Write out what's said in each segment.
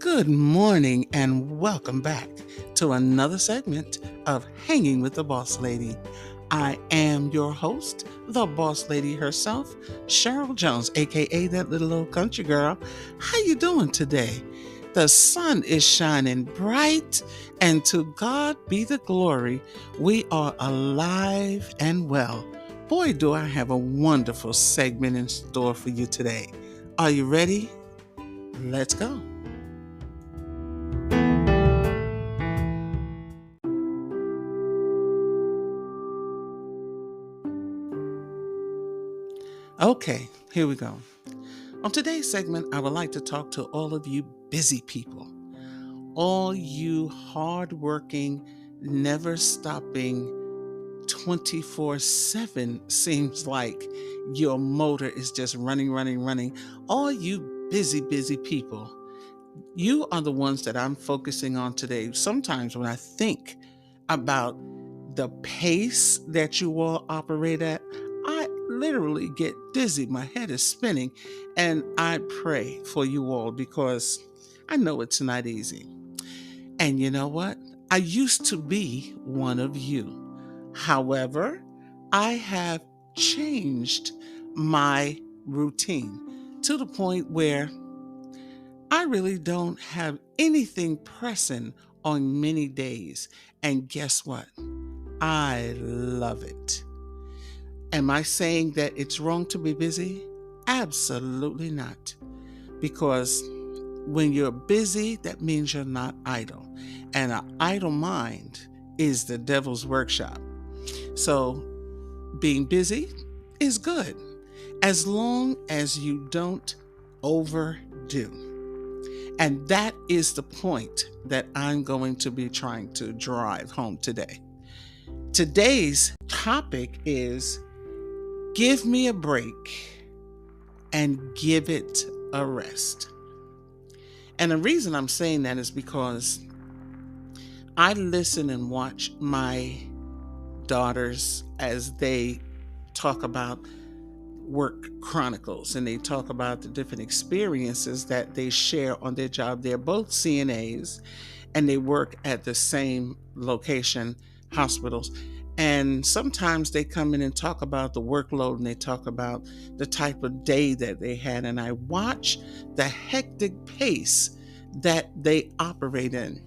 Good morning and welcome back to another segment of Hanging with the Boss Lady. I am your host, the Boss Lady herself, Cheryl Jones, aka that little old country girl. How you doing today? The sun is shining bright, and to God be the glory. We are alive and well. Boy, do I have a wonderful segment in store for you today. Are you ready? Let's go. Okay, here we go. On today's segment, I would like to talk to all of you busy people, all you hardworking, never stopping, 24/7 seems like your motor is just running, running, running. All you busy people, you are the ones that I'm focusing on today. Sometimes when I think about the pace that you all operate at, I literally get dizzy. My head is spinning, and I pray for you all because I know it's not easy. And you know what? I used to be one of you. However, I have changed my routine to the point where I really don't have anything pressing on many days. And guess what? I love it. Am I saying that it's wrong to be busy? Absolutely not. Because when you're busy, that means you're not idle. And an idle mind is the devil's workshop. So being busy is good as long as you don't overdo. And that is the point that I'm going to be trying to drive home today. Today's topic is give me a break and give it a rest. And the reason I'm saying that is because I listen and watch my daughters as they talk about work chronicles and they talk about the different experiences that they share on their job. They're both CNAs and they work at the same location, hospitals. And sometimes they come in and talk about the workload and they talk about the type of day that they had. And I watch the hectic pace that they operate in,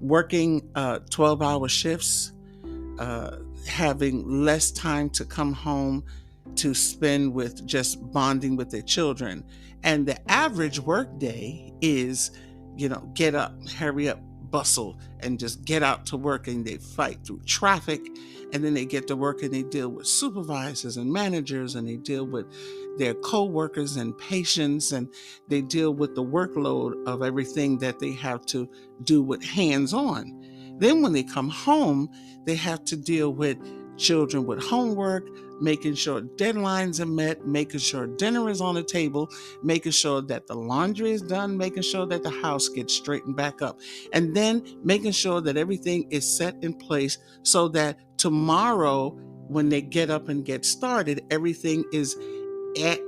working 12-hour shifts, having less time to come home to spend with just bonding with their children. And the average work day is, get up, hurry up, bustle, and just get out to work. And they fight through traffic. And then they get to work and they deal with supervisors and managers and they deal with their co-workers and patients and they deal with the workload of everything that they have to do with hands-on. Then when they come home, they have to deal with children with homework, making sure deadlines are met, making sure dinner is on the table, making sure that the laundry is done, making sure that the house gets straightened back up, and then making sure that everything is set in place so that tomorrow, when they get up and get started, everything is at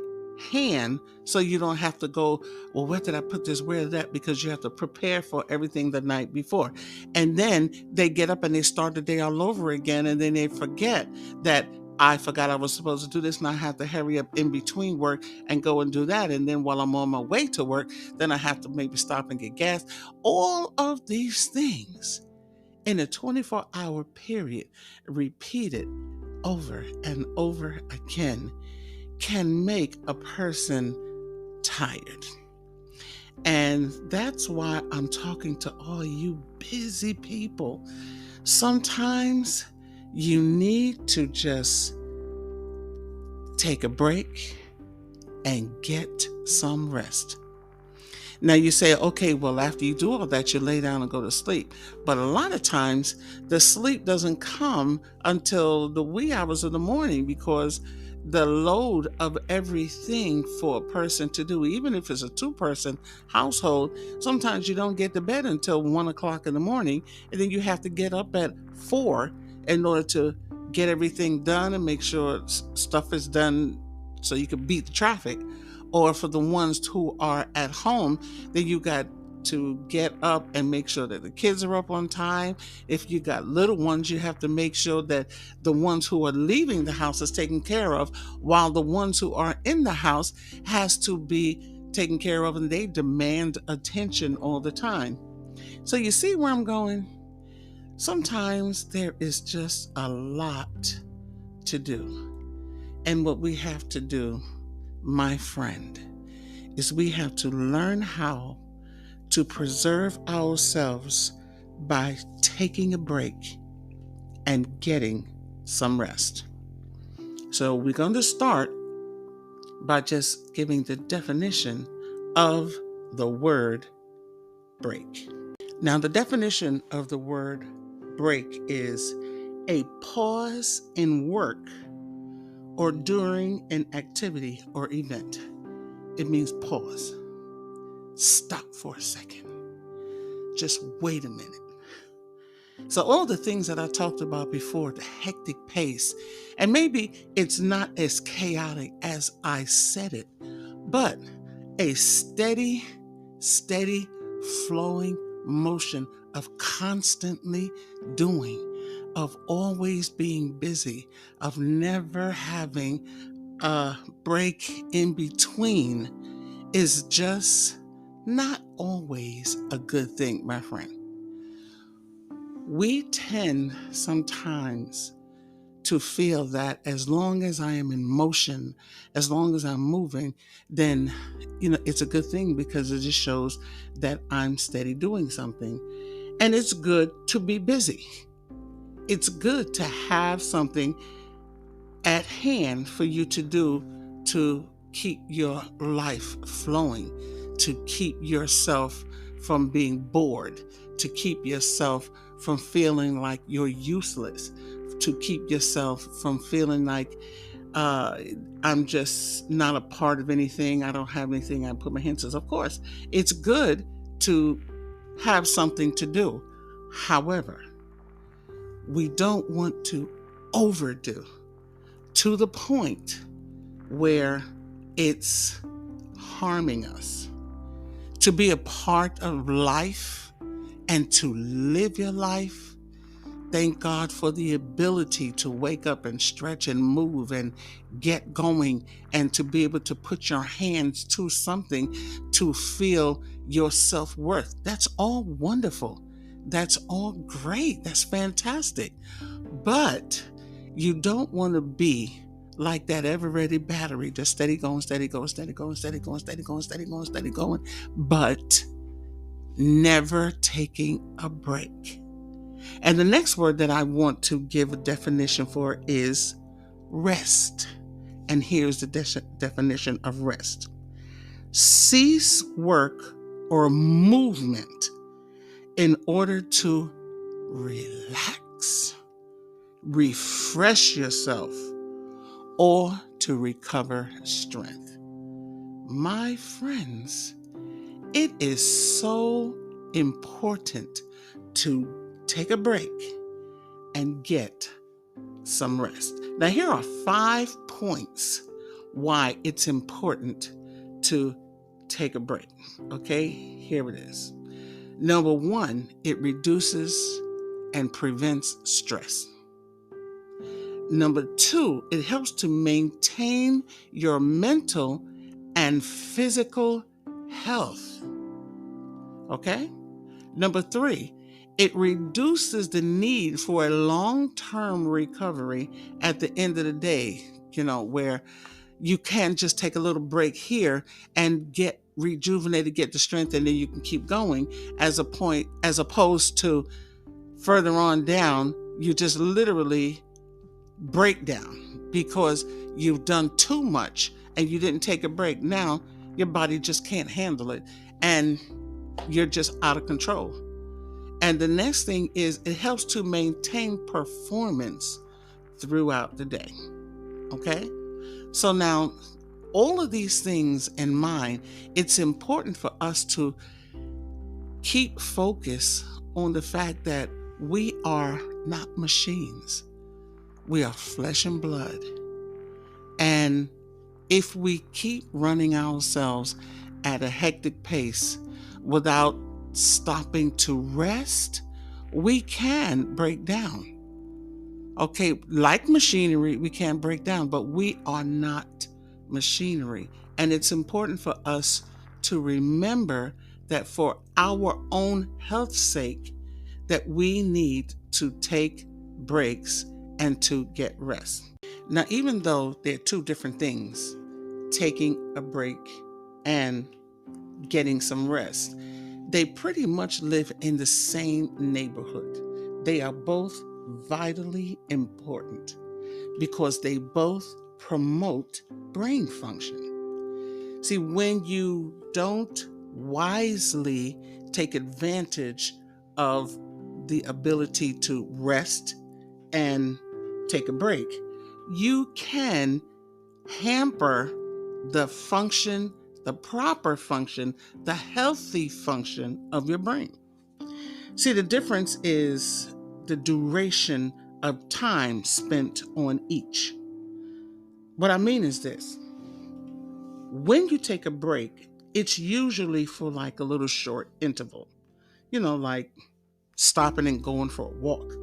hand so you don't have to go, well, where did I put this, where is that, because you have to prepare for everything the night before. And then they get up and they start the day all over again, and then they forget that I forgot I was supposed to do this and I have to hurry up in between work and go and do that. And then while I'm on my way to work, then I have to maybe stop and get gas. All of these things in a 24-hour period, repeated over and over again, can make a person tired. And that's why I'm talking to all you busy people. Sometimes you need to just take a break and get some rest. Now you say, okay, well, after you do all that, you lay down and go to sleep. But a lot of times the sleep doesn't come until the wee hours of the morning because the load of everything for a person to do, even if it's a two-person household, sometimes you don't get to bed until 1 o'clock in the morning, and then you have to get up at 4 in order to get everything done and make sure stuff is done so you can beat the traffic. Or for the ones who are at home, then you got to get up and make sure that the kids are up on time. If you got little ones, you have to make sure that the ones who are leaving the house is taken care of, while the ones who are in the house has to be taken care of, and they demand attention all the time. So you see where I'm going? Sometimes there is just a lot to do. And what we have to do, my friend, is we have to learn how to preserve ourselves by taking a break and getting some rest. So we're going to start by just giving the definition of the word break. Now, the definition of the word break is a pause in work or during an activity or event. It means pause. Stop for a second. Just wait a minute. So all the things that I talked about before, the hectic pace, and maybe it's not as chaotic as I said it, but a steady flowing motion of constantly doing, of always being busy, of never having a break in between is just not always a good thing, my friend. We tend sometimes to feel that as long as I am in motion, as long as I'm moving, then, it's a good thing because it just shows that I'm steady doing something. And it's good to be busy. It's good to have something at hand for you to do to keep your life flowing, to keep yourself from being bored, to keep yourself from feeling like you're useless, to keep yourself from feeling like I'm just not a part of anything. I don't have anything I put my hands to. Of course, it's good to have something to do. However, we don't want to overdo to the point where it's harming us. To be a part of life and to live your life, thank God for the ability to wake up and stretch and move and get going, and to be able to put your hands to something to feel your self-worth. That's all wonderful. That's all great. That's fantastic. But you don't want to be like that ever-ready battery, just steady going, but never taking a break. And the next word that I want to give a definition for is rest. And here's the definition of rest. Cease work or movement in order to relax, refresh yourself, or to recover strength. My friends, it is so important to take a break and get some rest. Now, here are 5 points why it's important to take a break. Okay, here it is. Number 1, it reduces and prevents stress. Number 2, it helps to maintain your mental and physical health. Okay? Number 3, it reduces the need for a long-term recovery at the end of the day, where you can just take a little break here and get rejuvenated, get the strength, and then you can keep going, as opposed to further on down, you just literally break down because you've done too much and you didn't take a break. Now your body just can't handle it and you're just out of control. And the next thing is it helps to maintain performance throughout the day. Okay? So now, all of these things in mind, it's important for us to keep focus on the fact that we are not machines. We are flesh and blood. And if we keep running ourselves at a hectic pace without stopping to rest, we can break down. Okay, like machinery, we can break down, but we are not machinery. And it's important for us to remember that for our own health's sake, that we need to take breaks and to get rest. Now, even though they're two different things, taking a break and getting some rest, they pretty much live in the same neighborhood. They are both vitally important because they both promote brain function. See, when you don't wisely take advantage of the ability to rest and take a break, you can hamper the function, the proper function, the healthy function of your brain. See, the difference is the duration of time spent on each. What I mean is this: when you take a break, it's usually for like a little short interval, like stopping and going for a walk,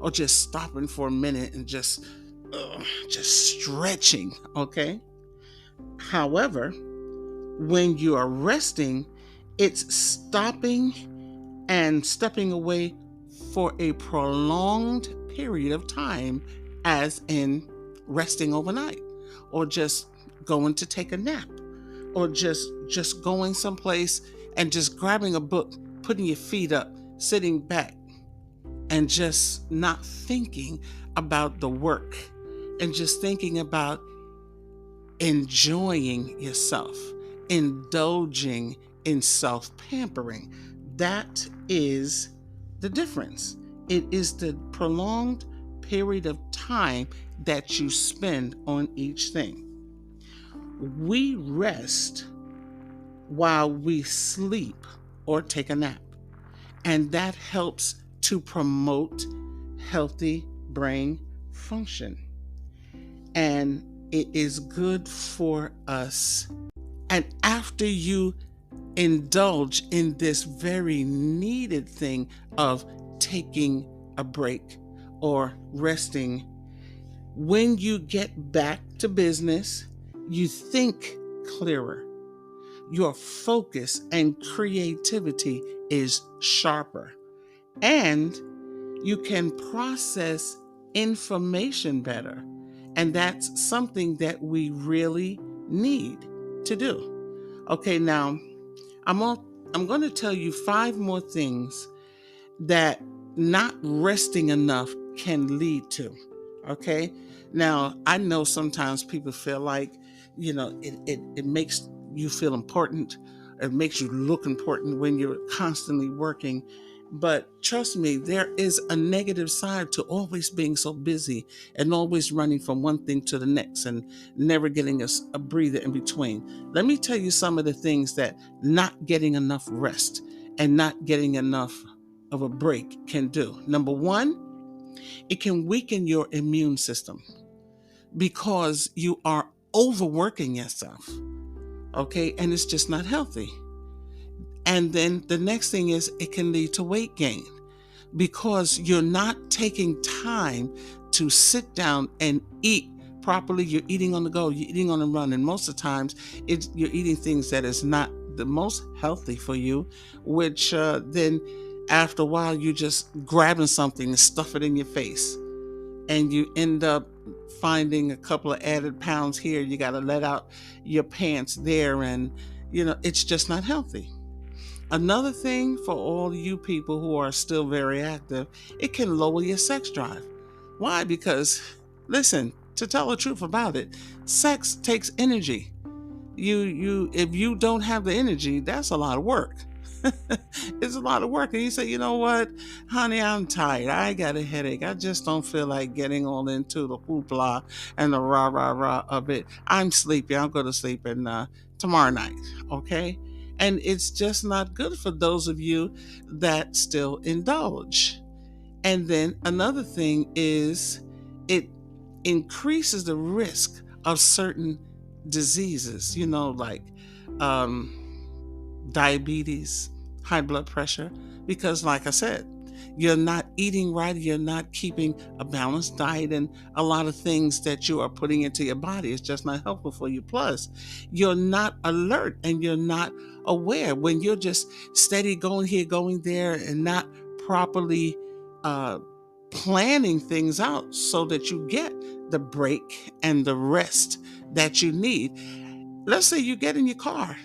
or just stopping for a minute and just stretching, okay? However, when you are resting, it's stopping and stepping away for a prolonged period of time, as in resting overnight, or just going to take a nap, or just going someplace and just grabbing a book, putting your feet up, sitting back, and just not thinking about the work, and just thinking about enjoying yourself, indulging in self-pampering. That is the difference. It is the prolonged period of time that you spend on each thing. We rest while we sleep or take a nap, and that helps to promote healthy brain function. And it is good for us. And after you indulge in this very needed thing of taking a break or resting, when you get back to business, you think clearer. Your focus and creativity is sharper, and you can process information better. And that's something that we really need to do. Okay, now I'm going to tell you 5 more things that not resting enough can lead to. Okay, now I know sometimes people feel like, it makes you feel important. It makes you look important when you're constantly working. But trust me, there is a negative side to always being so busy and always running from one thing to the next and never getting a breather in between. Let me tell you some of the things that not getting enough rest and not getting enough of a break can do. Number 1, it can weaken your immune system because you are overworking yourself. Okay, and it's just not healthy. And then the next thing is it can lead to weight gain because you're not taking time to sit down and eat properly. You're eating on the go, you're eating on the run, and most of the times you're eating things that is not the most healthy for you, which then after a while you're just grabbing something and stuff it in your face, and you end up finding a couple of added pounds here. You got to let out your pants there, and it's just not healthy. Another thing for all you people who are still very active, it can lower your sex drive. Why? Because, listen, to tell the truth about it, sex takes energy. If you don't have the energy, that's a lot of work. It's a lot of work. And you say, you know what, honey, I'm tired. I got a headache. I just don't feel like getting all into the hoopla and the rah, rah, rah of it. I'm sleepy. I'll go to sleep tomorrow night. Okay. And it's just not good for those of you that still indulge. And then another thing is it increases the risk of certain diseases, like diabetes, high blood pressure, because, like I said, you're not eating right, you're not keeping a balanced diet, and a lot of things that you are putting into your body is just not helpful for you. Plus, you're not alert and you're not aware when you're just steady going here, going there, and not properly uh, planning things out so that you get the break and the rest that you need. Let's say you get in your car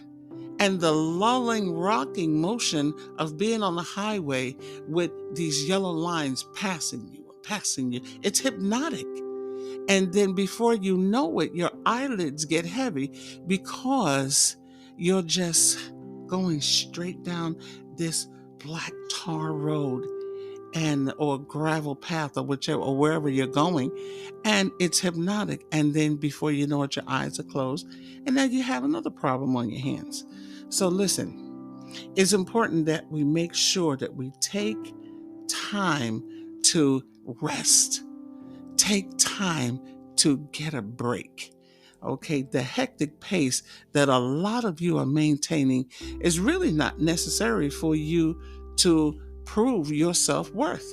and the lulling, rocking motion of being on the highway with these yellow lines passing you. It's hypnotic. And then before you know it, your eyelids get heavy because you're just going straight down this black tar road and or gravel path or whichever or wherever you're going, and it's hypnotic. And then before you know it, your eyes are closed and now you have another problem on your hands. So listen, it's important that we make sure that we take time to rest, take time to get a break. Okay, the hectic pace that a lot of you are maintaining is really not necessary for you to prove your self-worth.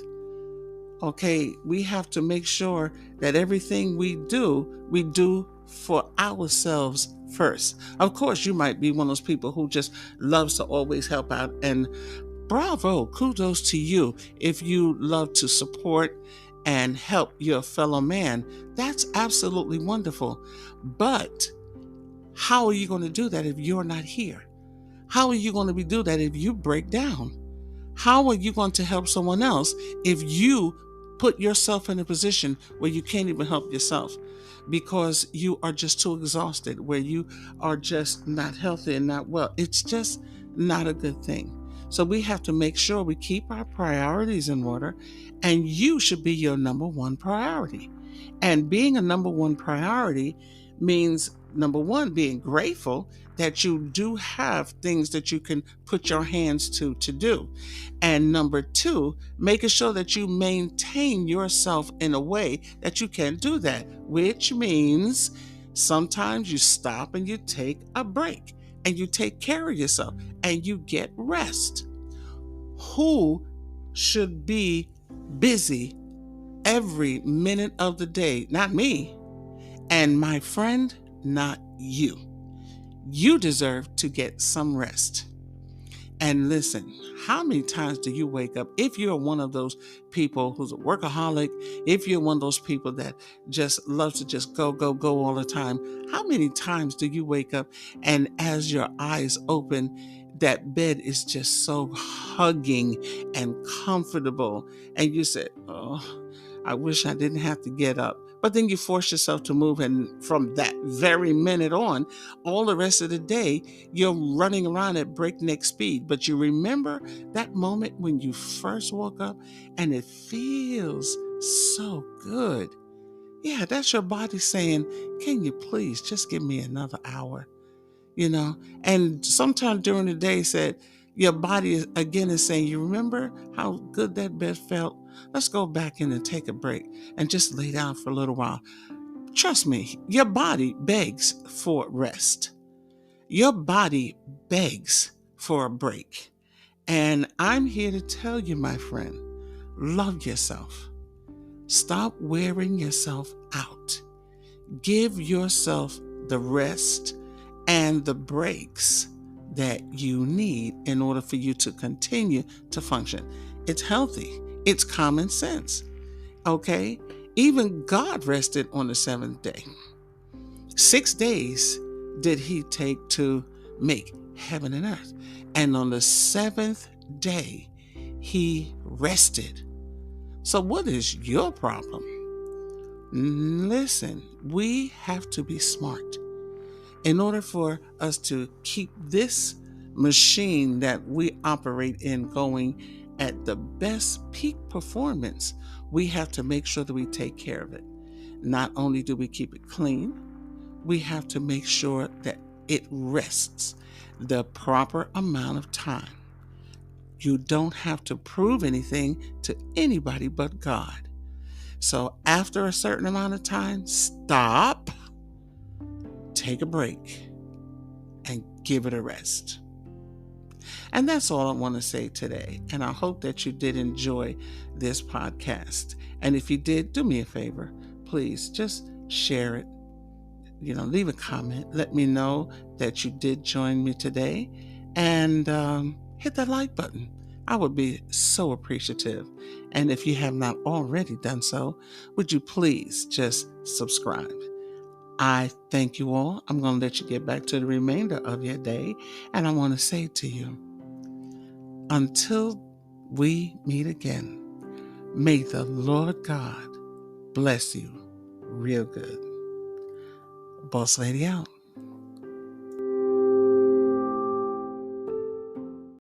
Okay, we have to make sure that everything we do for ourselves first. Of course, you might be one of those people who just loves to always help out, and bravo, kudos to you if you love to support and help your fellow man. That's absolutely wonderful. But how are you going to do that if you're not here? How are you going to do that if you break down? How are you going to help someone else if you put yourself in a position where you can't even help yourself because you are just too exhausted, where you are just not healthy and not well? It's just not a good thing. So we have to make sure we keep our priorities in order, and you should be your number one priority. And being a number one priority means, number one, being grateful that you do have things that you can put your hands to do. And number two, making sure that you maintain yourself in a way that you can do that, which means sometimes you stop and you take a break and you take care of yourself and you get rest. Who should be busy every minute of the day? Not me. And my friend, not you. You deserve to get some rest. And listen, how many times do you wake up? If you're one of those people who's a workaholic, if you're one of those people that just loves to just go, go, go all the time, how many times do you wake up and as your eyes open, that bed is just so hugging and comfortable, and you say, oh, I wish I didn't have to get up. But then you force yourself to move, and from that very minute on, all the rest of the day, you're running around at breakneck speed. But you remember that moment when you first woke up and it feels so good. Yeah, that's your body saying, can you please just give me another hour? And sometime during the day said, your body is saying, you remember how good that bed felt? Let's go back in and take a break and just lay down for a little while. Trust me, your body begs for rest. Your body begs for a break. And I'm here to tell you, my friend, love yourself. Stop wearing yourself out. Give yourself the rest and the breaks that you need in order for you to continue to function. It's healthy. It's common sense. Okay? Even God rested on the seventh day. 6 days did he take to make heaven and earth. And on the seventh day, he rested. So what is your problem? Listen, we have to be smart. In order for us to keep this machine that we operate in going at the best peak performance, we have to make sure that we take care of it. Not only do we keep it clean, we have to make sure that it rests the proper amount of time. You don't have to prove anything to anybody but God. So after a certain amount of time, stop, take a break, and give it a rest. And that's all I want to say today. And I hope that you did enjoy this podcast. And if you did, do me a favor. Please just share it. Leave a comment. Let me know that you did join me today. And hit that like button. I would be so appreciative. And if you have not already done so, would you please just subscribe? I thank you all. I'm going to let you get back to the remainder of your day. And I want to say to you, until we meet again, may the Lord God bless you real good. Bosslady out.